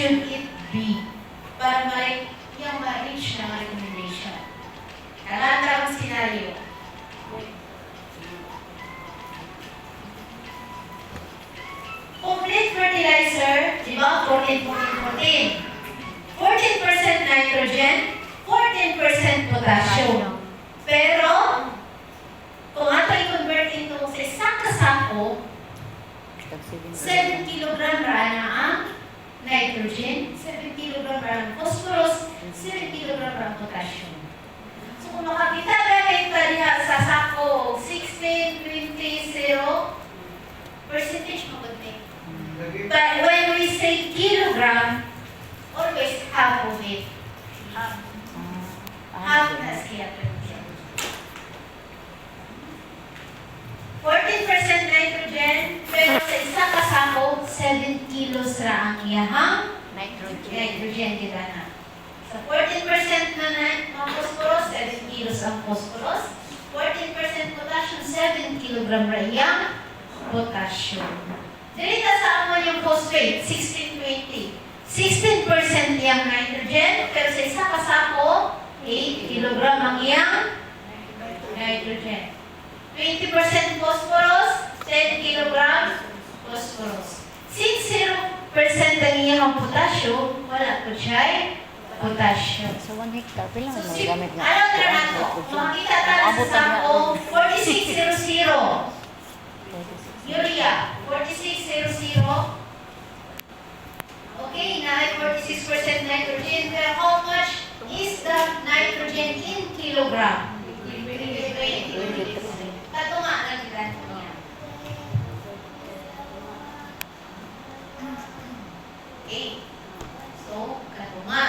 should it be para ma-reach ng recommendation? Kalatang senaryo. Complete fertilizer, di ba? 14, 14, 14. 14% nitrogen, 14% potassium. Pero, kung ato i-convert into sa isang kasako, 7 kg ra na ang nitrogen, 7 kg ra ang phosphorus, 7 kg ra ang potassium. So, kung makakita natin diha sa sako, 16, 20, 0, percentage mo good. But when we say kilogram, always half of it. Half na siya. 14% nitrogen, pero sa isa kasako, 7 kilos ra ang iyahang nitrogen, di ba na? Sa 14% na phosphorus, 7 kilos ang phosphorus. 14% potassium, 7 kilogram ra iyang potassium. Dirita sa ammonium phosphate, 1620. 16% iyang nitrogen, pero sa isa kasako, 8 kilogram ang iyang nitrogen. 20% phosphorus, 10 kilogram phosphorus. Since 0% ang iyang potassium, wala po siya potassium. So, 1 hectare, pila So, mo gamit na? ano na nato? Makita tayo sa sako, 4600. Urea, 4600. Okay, na ay 46% nitrogen. Pero how much is the nitrogen in kilogram? 20. Katunga na kita niya. Okay. So, katunga.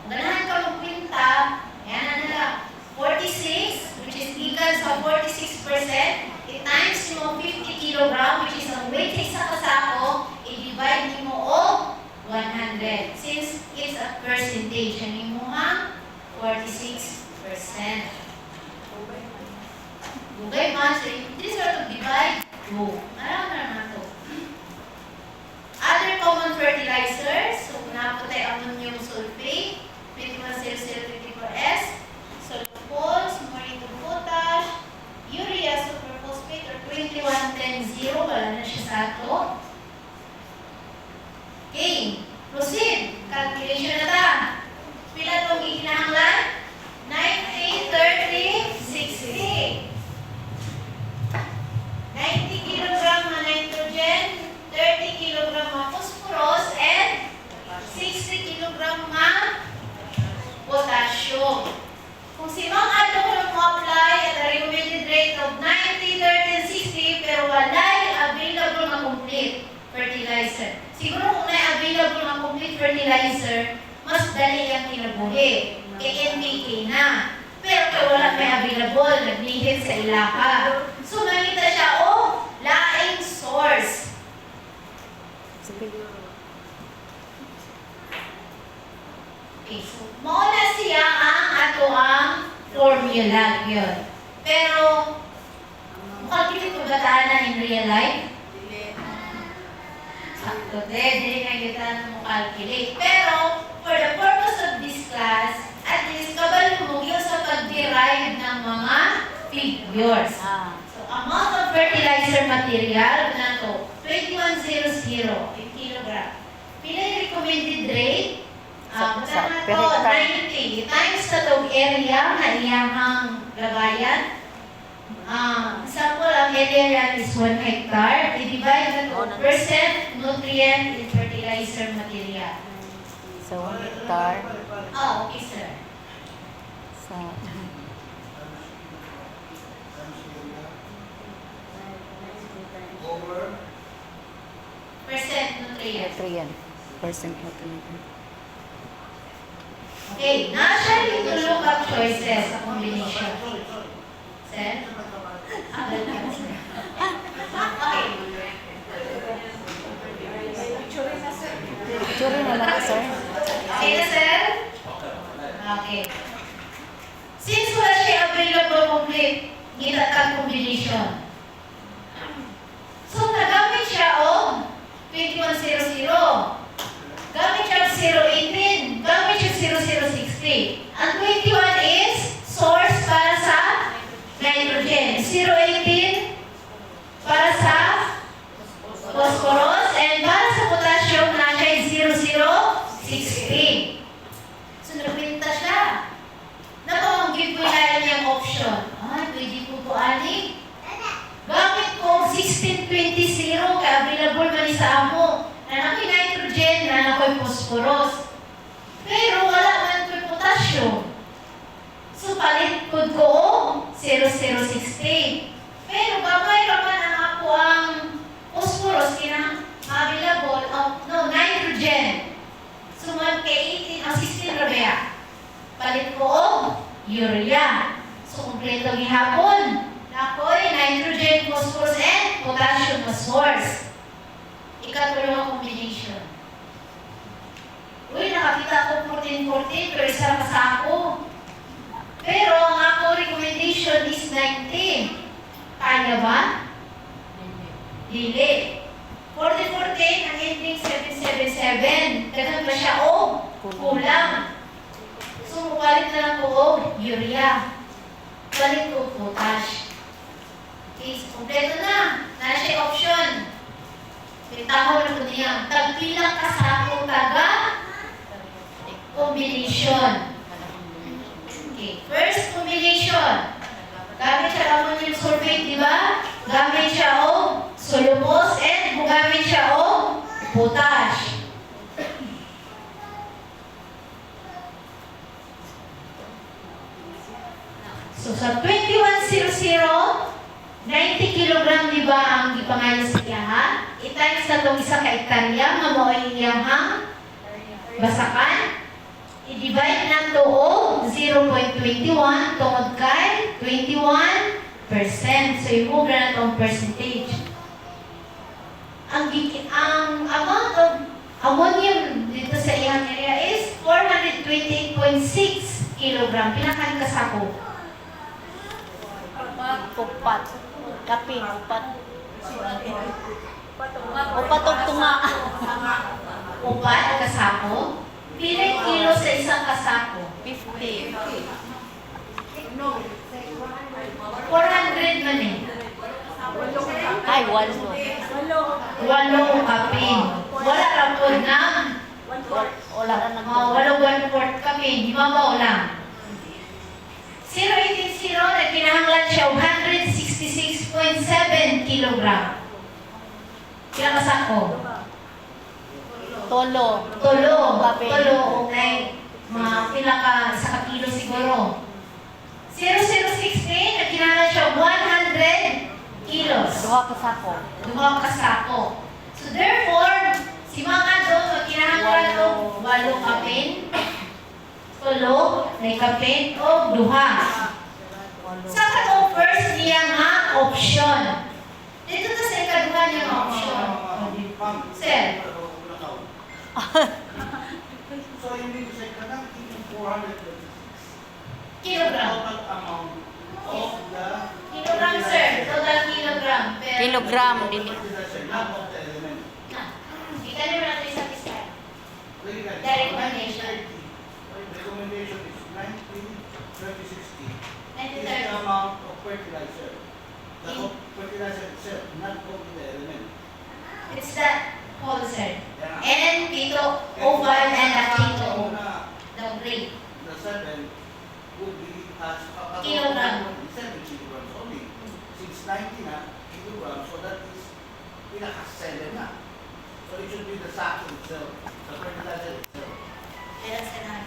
Kung ganahan ka magpinta, yan na nila. 46, which is equal sa 46%. I-times mo 50 kilogram, which is ang weight sa kasako, i-divide mo o 100. Since it's a percentage, yan mo ha, 46%. Okay, master, this are to divide 2. Alam na to. Other common fertilizers, so napatay ammonium sulfate, 2100-24S, sulfol, sumorito potash, urea superphosphate or 2110-0, wala na siya sa ato. Okay, proceed. Calculation na ta. Pila itong ikinahanglan? 90, 30, 60. 90 kg na nitrogen, 30 kg na phosphorus, and 60 kg na potassium. Kung sinong ato ko na mo-apply at a recommended rate of 90, 30, and 60, pero walay available na complete fertilizer. Siguro kung na available na complete fertilizer, mas dali ang kinabuhi. NPK na. Pero kung wala may available, naglihit sa ilaka. So, nakita siya, oh, laing source. Okay, so, mauna siya ang ato ang formula yun. Pero, calculate ko ba tayo na in real life? Sakto, hindi nga kita mo calculate. Pero, for the purpose of this class, at least kabalo mo yun sa pag-derive ng mga figures. So, amount of fertilizer material na to, 2100 kilogram. Pila yung recommended rate? Per hectare. 90 times na itong area na iyahang gabayan. Sample ang area is 1 hectare. I-divide na to percent nutrient in fertilizer material. So, 1 hectare. Oh, okay, sir. Sa... Percent nutrient. nutrient. Percent nutrient. Okay, nasa yung look up choices sa combination. Sir? Okay. Picture na lang, sir. Okay na, sir? Okay. Since wala siya available complete, gitatag combination. So, nagamit siya o 2100. Okay. Ang 21 is source para sa nitrogen. 018 para sa phosphorus. And para sa potassium, na siya ay 0016. So, nagpinta siya. Napamagin ko yung niyang option. Ay, pwede po po ani. Gamit ko 1620 kaya available man sa amo. Na nakoy nitrogen, na nakoy phosphorus. Pero wala man ko'y potassium. So, palit ko 0016. Pero gamay raman ang ako ang phosphorus available nitrogen. So, man kay 18 ang 16 rabaya. Palit ko urea. So, kompleto gihapon. Nakoy nitrogen, phosphorus, and potassium na source. Ikatulong combination. Uy, nakakita ko 14-14, pero isa pa sa ako. Pero ang ako recommendation is 19. Kaya ba? Dili. 14-14, ang ending 777. Dagan ba siya? Kulang. So, mupalit na lang ko, urea. Palit ko, potash. Okay, so, kompleto na. Nara siya option. Bitaho na po niya. Tagpilang ka sa akong taga combination. Okay, first combination. Gamit siya ammonium sulfate, di ba? Gamit siya solubos and gugamit siya potash. So sa 2100, 90 kilogram di ba ang ipangayon sa iyahan? I-times na itong isa ka hektarya, nga mo ay iyahang basakan. I-divide na ito 0.21 tungod kay 21%. So, i-move na itong percentage. Ang amount of ammonium dito sa iyang area is 428.6 kilogram. Pinakain ka sa ako. Upat. Kapin, upat. Upat o tunga. Upat kasako. Piling kilo sa isang kasako. 50. 400 man eh. Ay, 8. Walong kapin. Wala lang po na. Wala na nag- Walong 1/4 kapin. Di mabaw lang. 0.80 na kinahanglan siya 166.7 kilogram. Kila kasako? Tolo. Tulo. Kapin. Tulo. Okay. Mga pila ka sa kakilo siguro. 0016 na kinahanglan siya 100 kilos. Duha ka sako. Duha ka sako. So therefore, si mga doon, magkinahanglan o 8 kapin, tulo, may kapin, o duha. Sa katong first niya nga option. Dito na sa ikaduha niya nga option. Sir, So, hindi ko sa kanang 426 kilogram. total amount of the Kilogram, sir. Total kilogram. Pero, Kilogram, dili. fertilizer, not of the element. Ika naman natin satisfy. Very good. The recommendation. Recommendation is 19, 30, 60. This is 90-30. the amount of fertilizer. The fertilizer itself, not of the element. It's that whole, sir. Yeah. And keto, O5 and the keto. Una, The grade. the 7 would be as Kilogram. 7 kilograms only. 690 na kilograms, so that is pinaka-7 na. So it should be the sack itself, the fertilizer itself. Kaya sinabi.